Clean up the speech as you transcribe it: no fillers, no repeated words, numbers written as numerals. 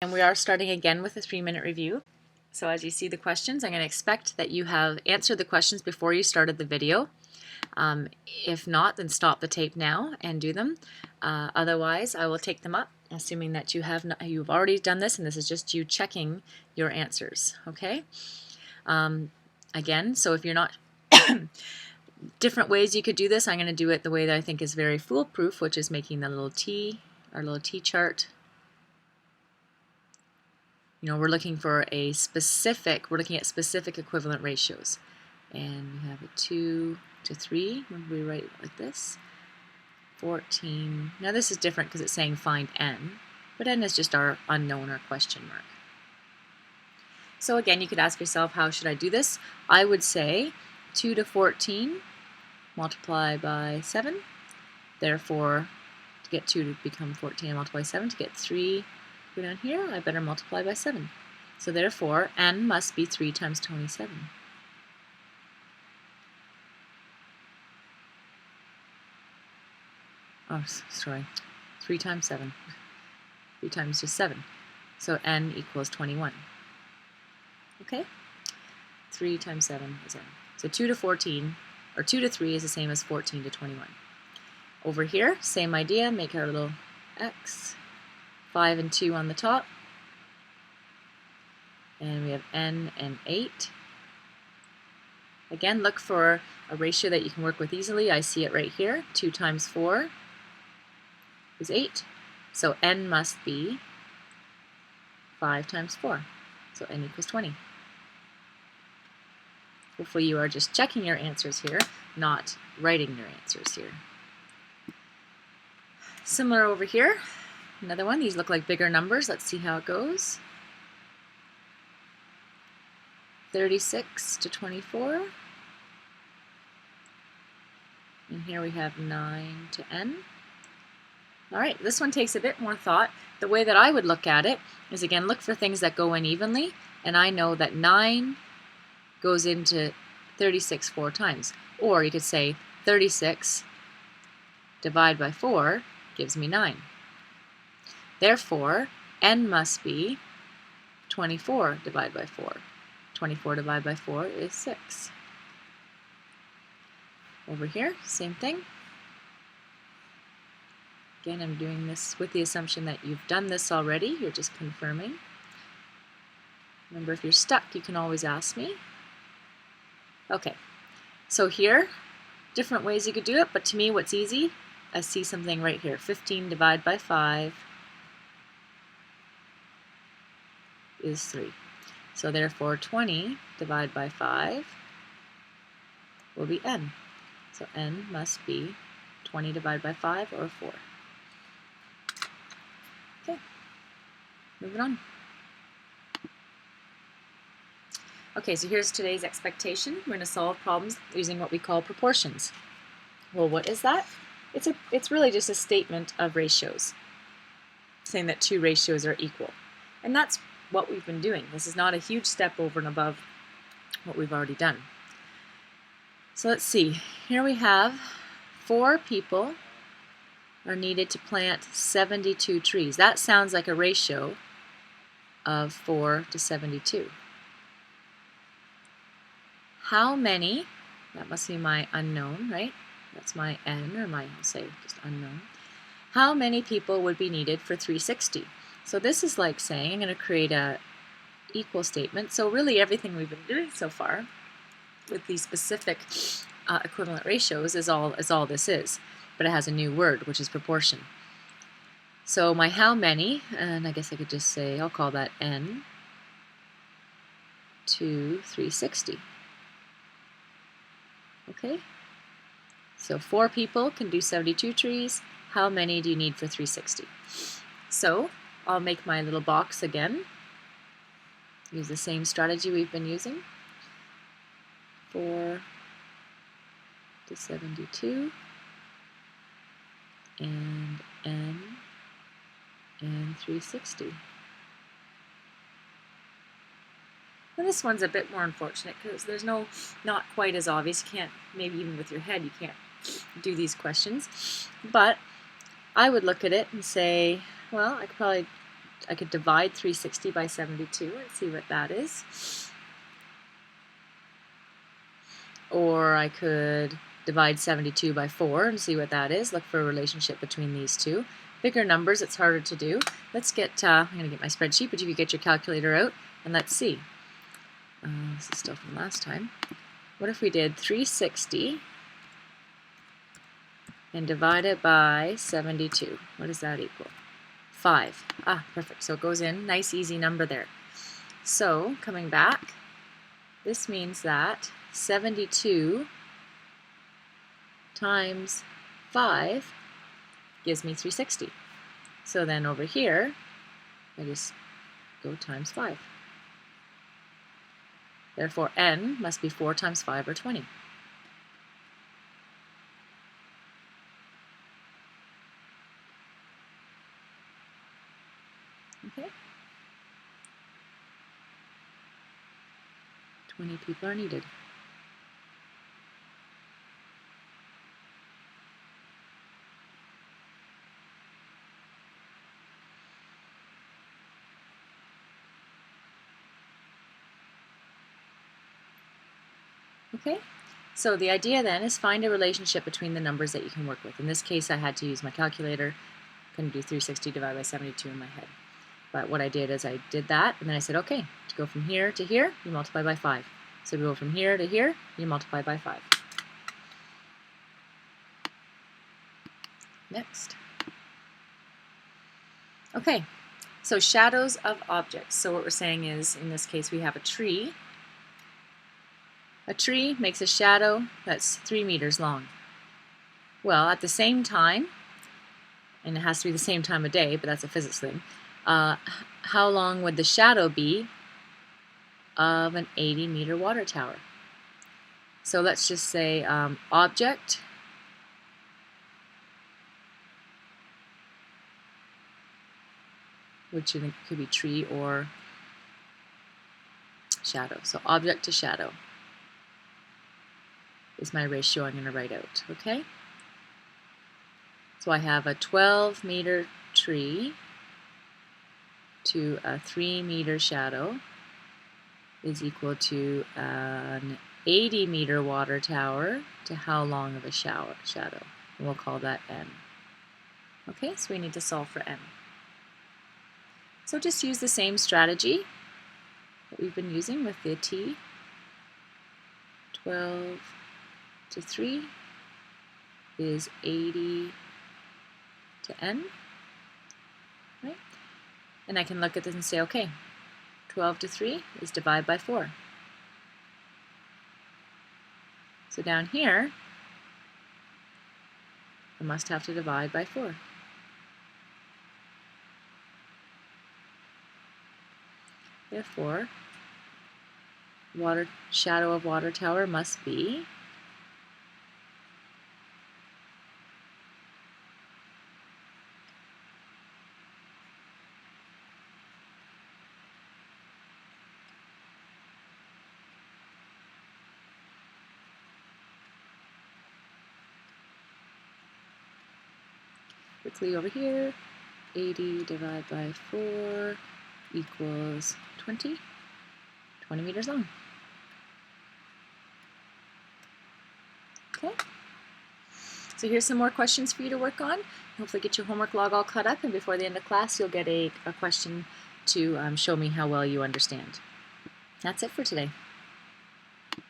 And we are starting again with a 3-minute review. So as you see the questions, I'm going to expect that you have answered the questions before you started the video. If not, then stop the tape now and do them. Otherwise, I will take them up, assuming that you've already done this and this is just you checking your answers. Okay? Again, so if you're not different ways you could do this, I'm going to do it the way that I think is very foolproof, which is making the little T, our little T chart. You know, we're looking at specific equivalent ratios. And we have a 2 to 3, when we write it like this. 14. Now this is different because it's saying find n, but n is just our unknown or question mark. So again, you could ask yourself, how should I do this? I would say 2 to 14 multiply by 7. Therefore, to get 2 to become 14, I multiply 7. To get 3 go down here, I better multiply by 7. So therefore, n must be 3 times 27. Oh, sorry, 3 times 7. 3 times just 7. So n equals 21. Okay? 3 times 7 is n. So 2 to 14, or 2 to 3 is the same as 14 to 21. Over here, same idea, make our little x. 5 and 2 on the top. And we have n and 8. Again, look for a ratio that you can work with easily. I see it right here. 2 times 4 is 8. So n must be 5 times 4. So n equals 20. Hopefully you are just checking your answers here, not writing your answers here. Similar over here. Another one. These look like bigger numbers. Let's see how it goes. 36 to 24. And here we have 9 to n. All right, this one takes a bit more thought. The way that I would look at it is, again, look for things that go in evenly. And I know that 9 goes into 36 4 times. Or you could say 36 divided by 4 gives me 9. Therefore, n must be 24 divided by 4. 24 divided by 4 is 6. Over here, same thing. Again, I'm doing this with the assumption that you've done this already. You're just confirming. Remember, if you're stuck, you can always ask me. Okay, so here, different ways you could do it, but to me, what's easy, I see something right here. 15 divided by 5 is 3. So therefore 20 divided by 5 will be n. So n must be 20 divided by 5 or 4. Okay, moving on. Okay, so here's today's expectation. We're going to solve problems using what we call proportions. Well, what is that? It's really just a statement of ratios, saying that two ratios are equal. And that's what we've been doing. This is not a huge step over and above what we've already done. So let's see. Here we have 4 people are needed to plant 72 trees. That sounds like a ratio of 4 to 72. How many, that must be my unknown, right? That's my n, or my, I'll say just unknown. How many people would be needed for 360? So this is like saying, I'm going to create a equal statement. So really everything we've been doing so far with these specific equivalent ratios is all this is. But it has a new word, which is proportion. So my how many, and I guess I could just say, I'll call that n to 360. Okay? So 4 people can do 72 trees. How many do you need for 360? So I'll make my little box again. Use the same strategy we've been using. 4 to 72. And n and 360. And this one's a bit more unfortunate because there's not quite as obvious. You can't, maybe even with your head, you can't do these questions. But I would look at it and say, well, I could probably I could divide 360 by 72 and see what that is. Or I could divide 72 by 4 and see what that is. Look for a relationship between these two. Bigger numbers, it's harder to do. Let's get, I'm going to get my spreadsheet, but you could get your calculator out and let's see. This is still from last time. What if we did 360 and divide it by 72? What does that equal? 5. Ah, perfect. So it goes in. Nice, easy number there. So, coming back, this means that 72 times 5 gives me 360. So then over here, I just go times 5. Therefore, n must be 4 times 5 or 20. Okay. 20 people are needed. Okay, so the idea then is find a relationship between the numbers that you can work with. In this case, I had to use my calculator. Couldn't do 360 divided by 72 in my head. But what I did is I did that, and then I said, okay, to go from here to here, you multiply by 5. So to go from here to here, you multiply by 5. Next. Okay, so shadows of objects. So what we're saying is, in this case, we have a tree. A tree makes a shadow that's 3 meters long. Well, at the same time, and it has to be the same time of day, but that's a physics thing, how long would the shadow be of an 80-meter water tower? So let's just say object which could be tree or shadow. So object to shadow is my ratio I'm going to write out, okay? So I have a 12-meter tree to a 3-meter shadow is equal to an 80-meter water tower to how long of a shadow? And we'll call that n. Okay, so we need to solve for n. So just use the same strategy that we've been using with the t. 12 to 3 is 80 to n, right? And I can look at this and say, okay, 12 to 3 is divide by 4. So down here, I must have to divide by 4. Therefore, shadow of water tower must be quickly over here, 80 divided by 4 equals 20 meters long. Okay, so here's some more questions for you to work on. Hopefully get your homework log all caught up, and before the end of class you'll get a question to show me how well you understand. That's it for today.